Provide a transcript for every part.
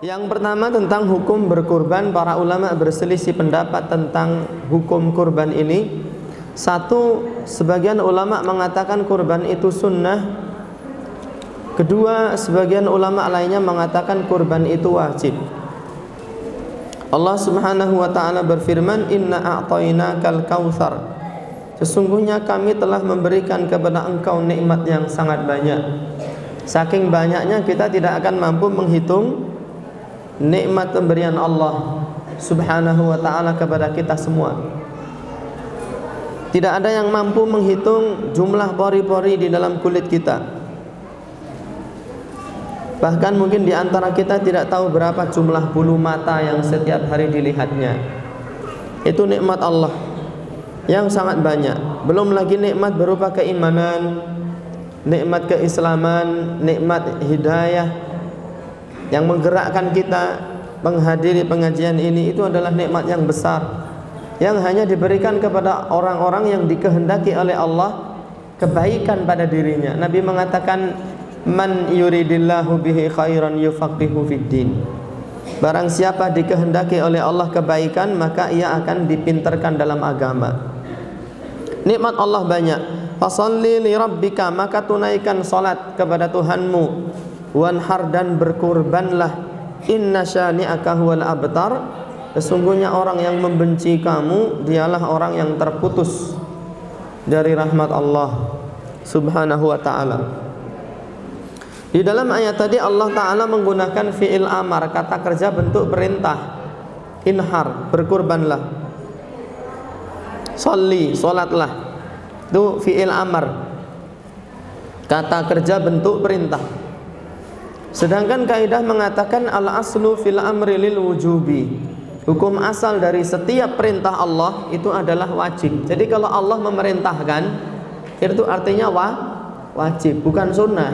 Yang pertama tentang hukum berkurban, para ulama berselisih pendapat tentang hukum kurban ini. Satu, sebagian ulama mengatakan kurban itu sunnah. Kedua, sebagian ulama lainnya mengatakan kurban itu wajib. Allah Subhanahu wa taala berfirman, "Inna a'tainakal kautsar." Sesungguhnya kami telah memberikan kepada engkau nikmat yang sangat banyak. Saking banyaknya kita tidak akan mampu menghitung nikmat pemberian Allah Subhanahu wa ta'ala kepada kita semua. Tidak ada yang mampu menghitung jumlah pori-pori di dalam kulit kita. Bahkan mungkin di antara kita tidak tahu berapa jumlah bulu mata yang setiap hari dilihatnya. Itu nikmat Allah yang sangat banyak. Belum lagi nikmat berupa keimanan, nikmat keislaman, nikmat hidayah yang menggerakkan kita menghadiri pengajian ini. Itu adalah nikmat yang besar yang hanya diberikan kepada orang-orang yang dikehendaki oleh Allah kebaikan pada dirinya. Nabi mengatakan, "Man yuridillahu bihi khairan yufaqihu fiddin." Barang siapa dikehendaki oleh Allah kebaikan, maka ia akan dipinterkan dalam agama. Nikmat Allah banyak. Fasalli li rabbika, maka tunaikan salat kepada Tuhanmu. Wanhar, dan berkurbanlah. Inna syani'aka huwal abtar. Sesungguhnya orang yang membenci kamu dialah orang yang terputus dari rahmat Allah Subhanahu wa ta'ala. Di dalam ayat tadi Allah Ta'ala menggunakan fi'il amar, kata kerja bentuk perintah. Inhar, berkurbanlah. Sholli, solatlah. Itu fi'il amar, kata kerja bentuk perintah. Sedangkan kaidah mengatakan al-aslu fil amri lil wujubi. Hukum asal dari setiap perintah Allah itu adalah wajib. Jadi kalau Allah memerintahkan, itu artinya wajib, bukan sunnah.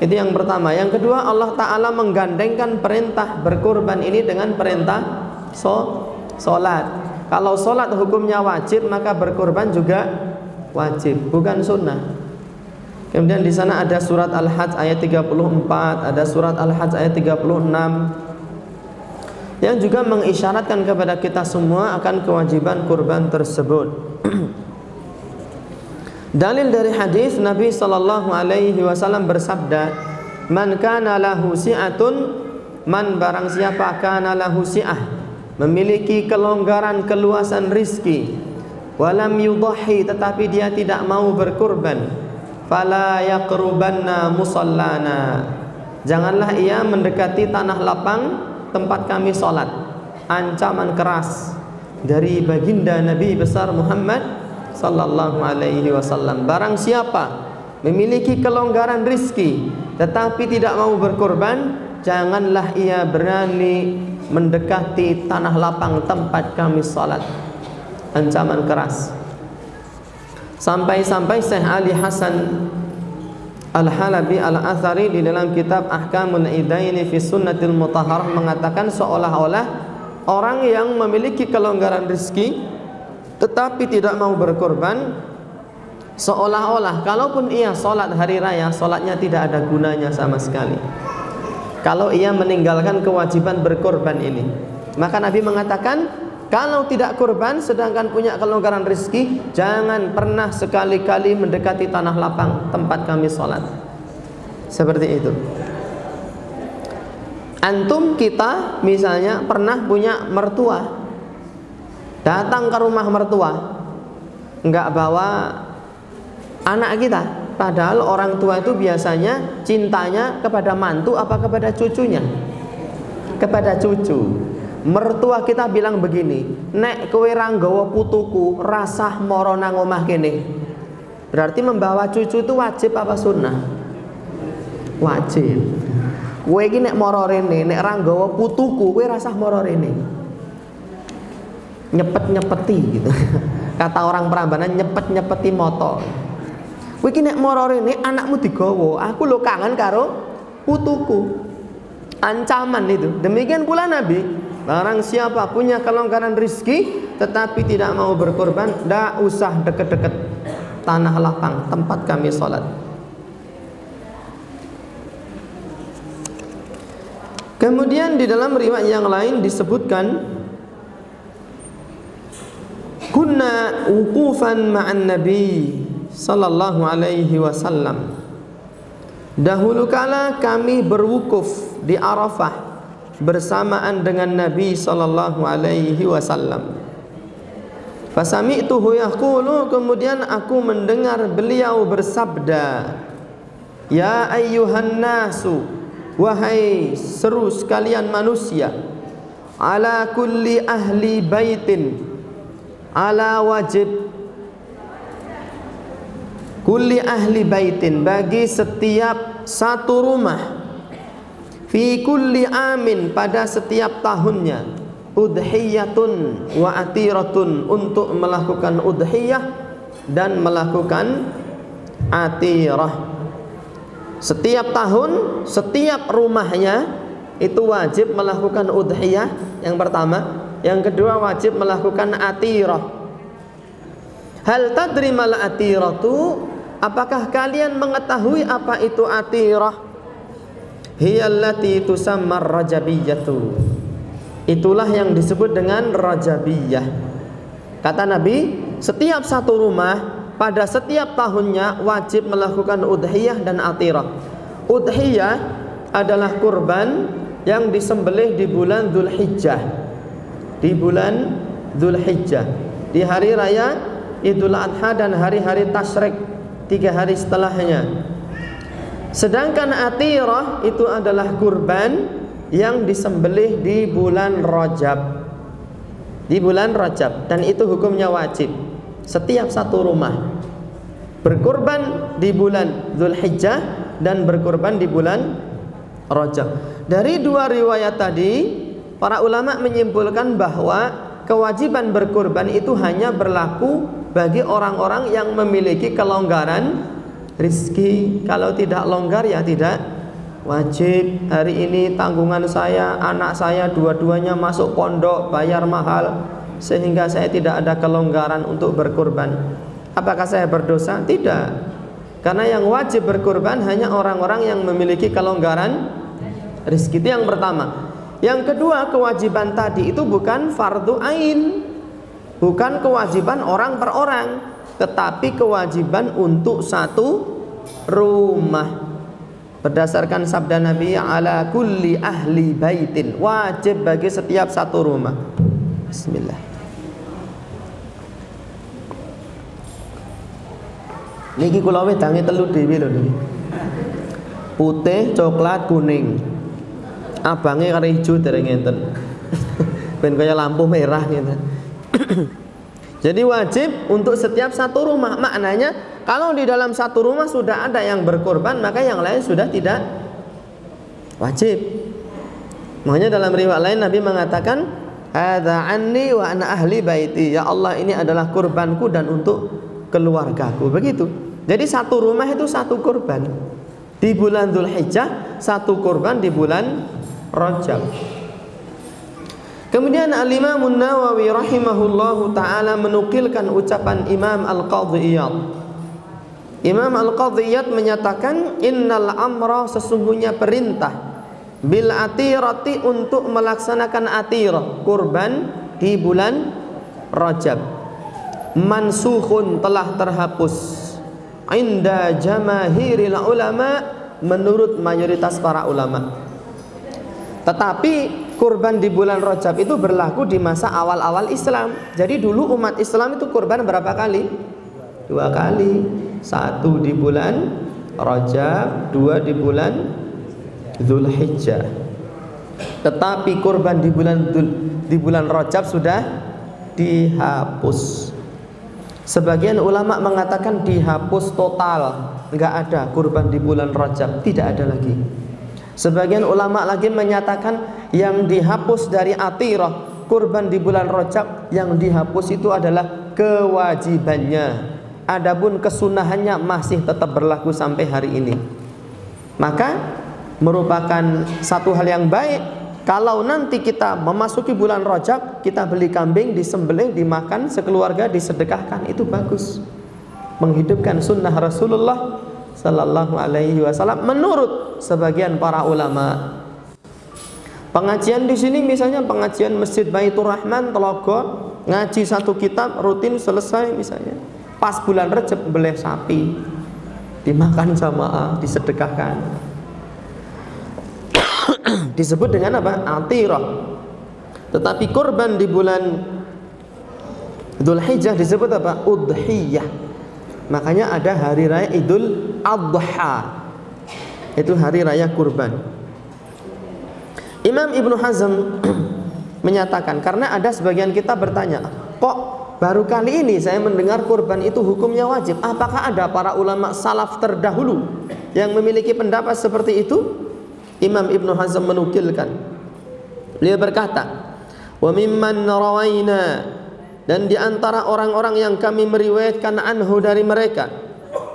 Itu yang pertama. Yang kedua, Allah Ta'ala menggandengkan perintah berkurban ini dengan perintah solat. Kalau solat hukumnya wajib, maka berkurban juga wajib, bukan sunnah. Kemudian di sana ada surat Al-Hajj ayat 34, ada surat Al-Hajj ayat 36 yang juga mengisyaratkan kepada kita semua akan kewajiban kurban tersebut. Dalil dari hadis, Nabi sallallahu alaihi wasallam bersabda, "Man kana lahu si'atun," man barang siapa kana lahu si'ah, memiliki kelonggaran keluasan rizki, walam yudhi, tetapi dia tidak mau berkurban, fala yaqrubanna musallana, janganlah ia mendekati tanah lapang tempat kami sholat. Ancaman keras dari baginda Nabi besar Muhammad sallallahu alaihi wasallam. Barang siapa memiliki kelonggaran rizki tetapi tidak mau berkorban, janganlah ia berani mendekati tanah lapang tempat kami sholat. Ancaman keras. Sampai-sampai Syekh Ali Hasan Al-Halabi Al-Athari di dalam kitab Ahkamul Idaini fi Sunnatil Mutahharah mengatakan seolah-olah orang yang memiliki kelonggaran rezeki tetapi tidak mau berkorban, seolah-olah kalaupun ia sholat hari raya, sholatnya tidak ada gunanya sama sekali kalau ia meninggalkan kewajiban berkorban ini. Maka Nabi mengatakan, kalau tidak kurban sedangkan punya kelonggaran rezeki, jangan pernah sekali-kali mendekati tanah lapang tempat kami sholat. Seperti itu. Antum, kita misalnya pernah punya mertua, datang ke rumah mertua, nggak bawa anak kita, padahal orang tua itu biasanya cintanya kepada mantu apa kepada cucunya? Kepada cucu. Mertua kita bilang begini, "Nek kowe ra nggawa putuku, rasah mara nang omah kene." Berarti membawa cucu itu wajib apa sunnah? Wajib. Kowe iki nek mara rene, nek ra nggawa putuku, kowe rasah mara rene. Nyepet-nyepeti gitu. Kata orang Prambanan, nyepet-nyepeti moto. Kowe iki nek mara rene anakmu digawa, aku lho kangen karo putuku. Ancaman itu. Demikian pula Nabi, barang siapa punya kelonggaran rizki tetapi tidak mau berkorban, tidak usah deket-deket tanah lapang tempat kami sholat. Kemudian di dalam riwayat yang lain disebutkan kunna wuqufan ma'an nabi sallallahu alaihi wasallam. Dahulu kala kami berwukuf di Arafah bersamaan dengan Nabi sallallahu alaihi wasallam. Fasami'tuhu yaqulu, kemudian aku mendengar beliau bersabda, ya ayyuhan nasu, wahai seru sekalian manusia, ala kulli ahli baitin, ala wajib kulli ahli baitin, bagi setiap satu rumah, fi kulli amin, pada setiap tahunnya, udhiyatun wa atiratun, untuk melakukan udhiyah dan melakukan atirah. Setiap tahun, setiap rumahnya itu wajib melakukan udhiyah, yang pertama. Yang kedua, wajib melakukan atirah. Hal tadri mal atiratu, apakah kalian mengetahui apa itu atirah? Hiyallati tusammar rajabiyatu, itulah yang disebut dengan rajabiyah. Kata Nabi, setiap satu rumah pada setiap tahunnya wajib melakukan udhiyah dan atirah. Udhiyah adalah kurban yang disembelih di bulan Dzulhijjah. Di bulan Dzulhijjah, di hari raya Idul Adha dan hari-hari tasyrik, 3 hari setelahnya. Sedangkan atirah itu adalah kurban yang disembelih di bulan Rajab. Di bulan Rajab, dan itu hukumnya wajib. Setiap satu rumah berkurban di bulan Dzulhijjah dan berkurban di bulan Rajab. Dari dua riwayat tadi, para ulama menyimpulkan bahwa kewajiban berkurban itu hanya berlaku bagi orang-orang yang memiliki kelonggaran rizki. Kalau tidak longgar ya tidak wajib. Hari ini tanggungan saya, anak saya dua-duanya masuk pondok, bayar mahal, sehingga saya tidak ada kelonggaran untuk berkurban. Apakah saya berdosa? Tidak. Karena yang wajib berkurban hanya orang-orang yang memiliki kelonggaran rizki. Itu yang pertama. Yang kedua, kewajiban tadi itu bukan fardu ain, bukan kewajiban orang per orang, tetapi kewajiban untuk satu rumah. Berdasarkan sabda Nabi, ala kulli ahli baitin, wajib bagi setiap satu rumah. Bismillah. Niki kula wedange telu dhewe lho niki. Putih, coklat, kuning. Abange karo ijo dereng ngenten. Ben kaya lampu merah gitu. Jadi wajib untuk setiap satu rumah. Maknanya kalau di dalam satu rumah sudah ada yang berkorban, maka yang lain sudah tidak wajib. Makanya dalam riwayat lain Nabi mengatakan, hadza anni wa ana ahli baiti. Ya Allah, ini adalah kurbanku dan untuk keluargaku. Begitu. Jadi satu rumah itu satu kurban. Di bulan Dzulhijjah satu kurban, di bulan Rajab. Kemudian Al-Imam An-Nawawi rahimahullahu ta'ala menukilkan ucapan Imam Al-Qadhi Iyad. Imam Al-Qadhi Iyad menyatakan, innal amra, sesungguhnya perintah, bil atirati, untuk melaksanakan atirah, kurban di bulan Rajab, mansukhun, telah terhapus, inda jamahiril ulama, menurut mayoritas para ulama. Tetapi kurban di bulan Rajab itu berlaku di masa awal-awal Islam. Jadi dulu umat Islam itu kurban berapa kali? 2 kali. 1 di bulan Rajab, 2 di bulan Dzulhijjah. Tetapi kurban di bulan Rajab sudah dihapus. Sebagian ulama mengatakan dihapus total, enggak ada kurban di bulan Rajab, tidak ada lagi. Sebagian ulama lagi menyatakan yang dihapus dari atirah, kurban di bulan Rajab, yang dihapus itu adalah kewajibannya. Adapun kesunahannya masih tetap berlaku sampai hari ini. Maka merupakan satu hal yang baik kalau nanti kita memasuki bulan Rajab, kita beli kambing, disembelih, dimakan sekeluarga, disedekahkan. Itu bagus, menghidupkan sunnah Rasulullah Sallallahu alaihi wasallam menurut sebagian para ulama. Pengajian di sini misalnya pengajian Masjid Baitur Rahman Telogo, ngaji satu kitab rutin selesai misalnya. Pas bulan Rejab beleh sapi, dimakan jamaah, disedekahkan. Disebut dengan apa? Atirah. Tetapi kurban di bulan Dzulhijjah disebut apa? Udhiyah. Makanya ada hari raya Idul Adha. Itu hari raya kurban. Imam Ibnu Hazm menyatakan, karena ada sebagian kita bertanya, kok baru kali ini saya mendengar kurban itu hukumnya wajib? Apakah ada para ulama salaf terdahulu yang memiliki pendapat seperti itu? Imam Ibnu Hazm menukilkan, beliau berkata, wa mimman rawaina, dan di antara orang-orang yang kami meriwayatkan anhu dari mereka,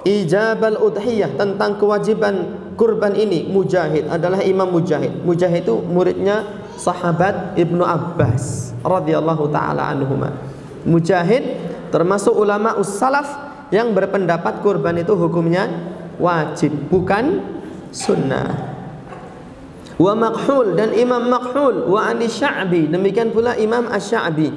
ijabal udhiyah, tentang kewajiban kurban ini, Mujahid adalah Imam Mujahid. Mujahid itu muridnya sahabat Ibnu Abbas radhiyallahu taala anhuma. Mujahid termasuk ulama us-salaf yang berpendapat kurban itu hukumnya wajib, bukan sunnah. Wa Makhul, dan Imam Makhul, wa Ani-Sya'bi, demikian pula Imam Asy-Sya'bi.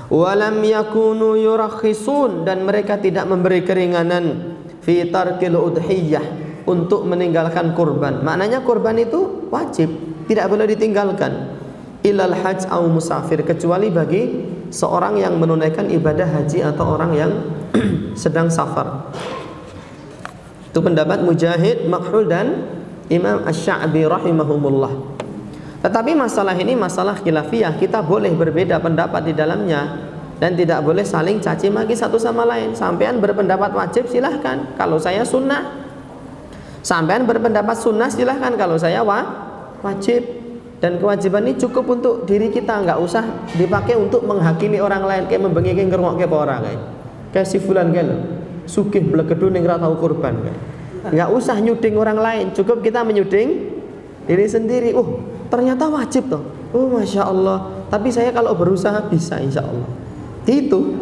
Wa lam yakunu yurakhisun, dan mereka tidak memberi keringanan fi tarkil udhiyah, untuk meninggalkan kurban. Maknanya kurban itu wajib, tidak boleh ditinggalkan. Ilal hajj au musafir, kecuali bagi seorang yang menunaikan ibadah haji atau orang yang sedang safar. Itu pendapat Mujahid, Makhul, dan Imam Asy-Sya'bi rahimahumullah. Tetapi masalah ini masalah khilafiyah, kita boleh berbeda pendapat di dalamnya dan tidak boleh saling caci maki satu sama lain. Sampean berpendapat wajib silahkan, kalau saya sunnah. Sampean berpendapat sunnah silahkan, kalau saya wajib. Dan kewajiban ini cukup untuk diri kita, nggak usah dipakai untuk menghakimi orang lain, kayak membengikkan ngerungok ke orang kayak si fulan kayak sugih blegedun ning ra tau kurban kayak. Nggak usah nyuding orang lain, cukup kita menyuding diri sendiri. Oh ternyata wajib toh, oh masya Allah, tapi saya kalau berusaha bisa insya Allah. Itu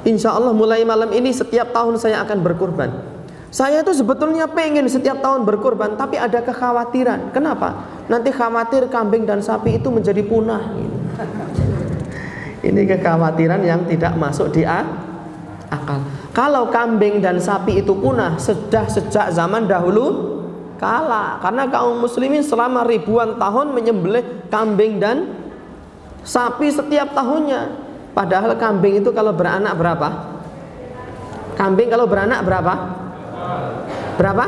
insya Allah mulai malam ini setiap tahun saya akan berkurban. Saya itu sebetulnya pengen setiap tahun berkurban, tapi ada kekhawatiran. Kenapa? Nanti khawatir kambing dan sapi itu menjadi punah. Ini kekhawatiran yang tidak masuk di akal. Kalau kambing dan sapi itu punah sudah sejak zaman dahulu kala, karena kaum muslimin selama ribuan tahun menyembelih kambing dan sapi setiap tahunnya. Padahal kambing itu kalau beranak berapa? Kambing kalau beranak berapa? Berapa?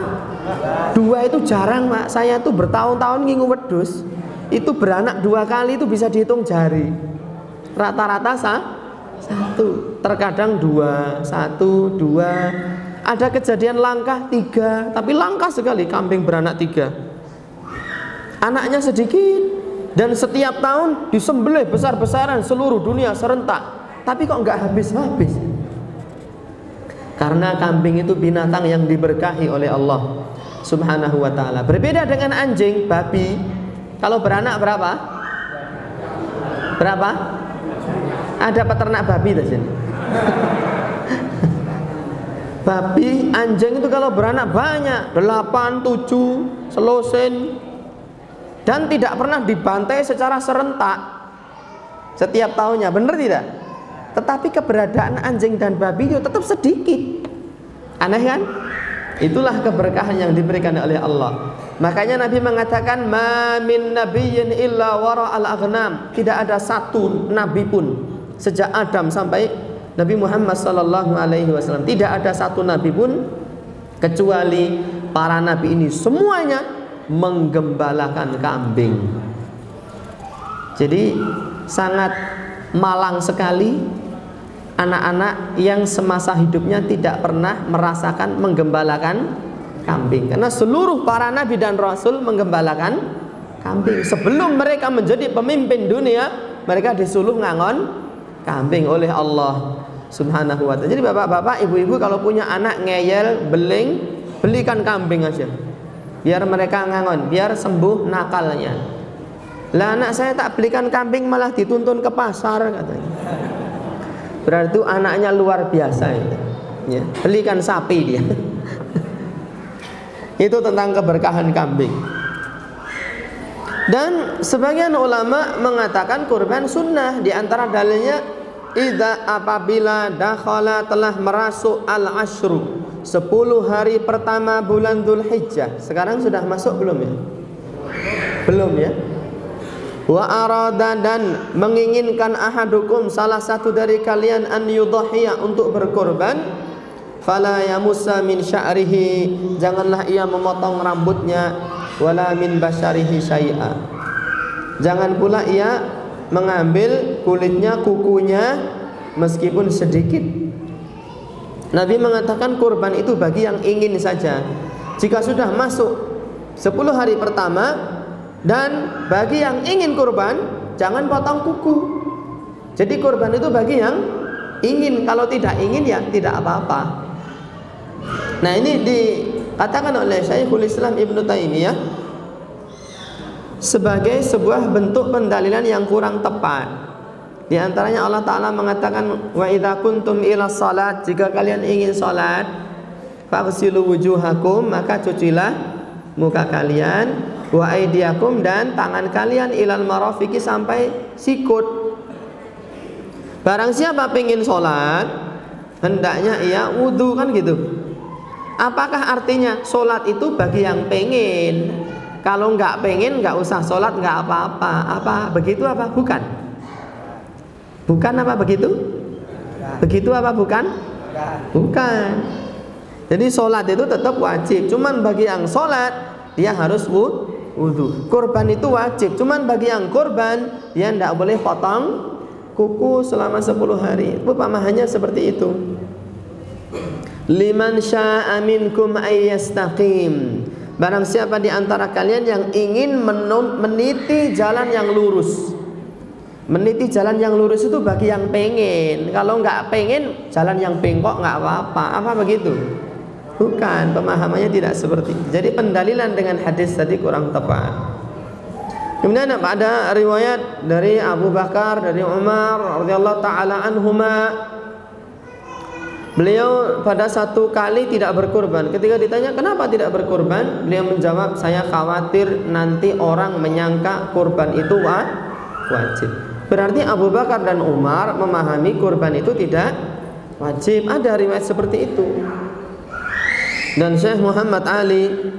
2 itu jarang, Pak. Saya tuh bertahun-tahun ngingu wedhus, itu beranak 2 kali itu bisa dihitung jari. Rata-rata 1, terkadang 2, 1, 2. Ada kejadian langka 3, tapi langka sekali kambing beranak 3. Anaknya sedikit dan setiap tahun disembelih besar-besaran seluruh dunia serentak. Tapi kok nggak habis-habis? Karena kambing itu binatang yang diberkahi oleh Allah Subhanahu wa ta'ala. Berbeda dengan anjing, babi. Kalau beranak berapa? Berapa? Ada peternak babi di sini. Babi, anjing itu kalau beranak banyak, 8, 7, selosin, dan tidak pernah dibantai secara serentak setiap tahunnya, benar tidak? Tetapi keberadaan anjing dan babi itu tetap sedikit. Aneh kan? Itulah keberkahan yang diberikan oleh Allah. Makanya Nabi mengatakan, ma min nabiyyin illa wara al-aghnam. Tidak ada satu nabi pun sejak Adam sampai Nabi Muhammad sallallahu alaihi wasallam, tidak ada satu nabi pun kecuali para nabi ini semuanya menggembalakan kambing. Jadi sangat malang sekali anak-anak yang semasa hidupnya tidak pernah merasakan menggembalakan kambing. Karena seluruh para nabi dan rasul menggembalakan kambing. Sebelum mereka menjadi pemimpin dunia, mereka disuruh ngangon kambing oleh Allah Subhanahu wa ta'ala. Jadi bapak-bapak, ibu-ibu kalau punya anak ngeyel, beling, belikan kambing aja, biar mereka ngangon, biar sembuh nakalnya. Lah anak saya tak belikan kambing malah dituntun ke pasar katanya. Berarti itu anaknya luar biasa itu. Ya, belikan sapi dia. Itu tentang keberkahan kambing. Dan sebagian ulama mengatakan kurban sunnah. Di antara dalilnya, idza apabila dakhala telah merasuk al-ashru, 10 hari pertama bulan Dzulhijjah. Sekarang sudah masuk belum ya? Belum ya? Wa arada dan menginginkan ahadukum salah satu dari kalian an yudhiya untuk berkorban, fala yamussa min sya'rihi, janganlah ia memotong rambutnya, wala min basyarihi syai'a, jangan pula ia mengambil kulitnya, kukunya meskipun sedikit. Nabi mengatakan kurban itu bagi yang ingin saja. Jika sudah masuk 10 hari pertama, dan bagi yang ingin kurban, jangan potong kuku. Jadi kurban itu bagi yang ingin. Kalau tidak ingin ya tidak apa-apa. Nah, ini dikatakan oleh Syekhul Islam Ibnu Taimiyah sebagai sebuah bentuk pendalilan yang kurang tepat. Di antaranya Allah Ta'ala mengatakan, wa idza kuntum ila salat, jika kalian ingin salat, faghsilu wujuhakum, maka cucilah muka kalian, wa aydiyakum, dan tangan kalian, ilal marafiqi, sampai sikut. Barang siapa ingin salat, hendaknya ia wudu, kan gitu. Apakah artinya salat itu bagi yang pengen? Kalau nggak pengen nggak usah salat, nggak apa-apa. Apa begitu apa? Bukan. Bukan apa begitu? Begitu apa bukan? Bukan. Jadi sholat itu tetap wajib. Cuman bagi yang sholat dia harus wudu. Kurban itu wajib. Cuman bagi yang kurban dia tidak boleh potong kuku selama 10 hari. Itu pemahamannya seperti itu. Liman syaa minkum ayyastaqim. Barang siapa di antara kalian yang ingin meniti jalan yang lurus. Meniti jalan yang lurus itu bagi yang pengen. Kalau nggak pengen, jalan yang bengkok nggak apa-apa. Apa begitu? Bukan, pemahamannya tidak seperti itu. Jadi pendalilan dengan hadis tadi kurang tepat. Kemudian ada riwayat dari Abu Bakar, dari Umar radhiyallahu taala anhuma. Beliau pada satu kali tidak berkurban. Ketika ditanya kenapa tidak berkurban, beliau menjawab, saya khawatir nanti orang menyangka kurban itu wajib. Berarti Abu Bakar dan Umar memahami kurban itu tidak wajib. Ada riwayat seperti itu. Dan Syekh Muhammad Ali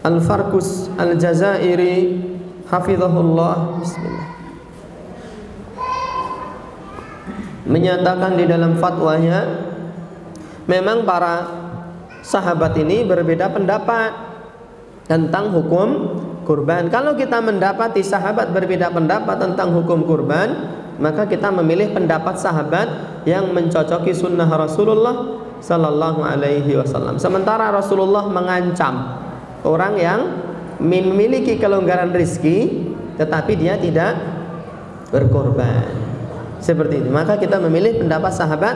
Al-Farkus Al-Jazairi hafizahullah, bismillah, menyatakan di dalam fatwanya, memang para sahabat ini berbeda pendapat tentang hukum kurban. Kalau kita mendapati sahabat berbeda pendapat tentang hukum kurban, maka kita memilih pendapat sahabat yang mencocoki sunnah Rasulullah Sallallahu Alaihi Wasallam. Sementara Rasulullah mengancam orang yang memiliki kelonggaran rizki tetapi dia tidak berkorban, seperti itu. Maka kita memilih pendapat sahabat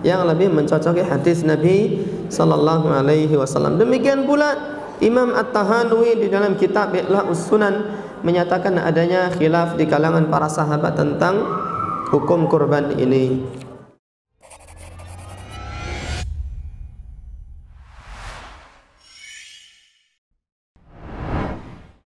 yang lebih mencocoki hadis Nabi Sallallahu Alaihi Wasallam. Demikian pula Imam At-Tahanwi di dalam kitab Iqla'us Sunan menyatakan adanya khilaf di kalangan para sahabat tentang hukum kurban ini.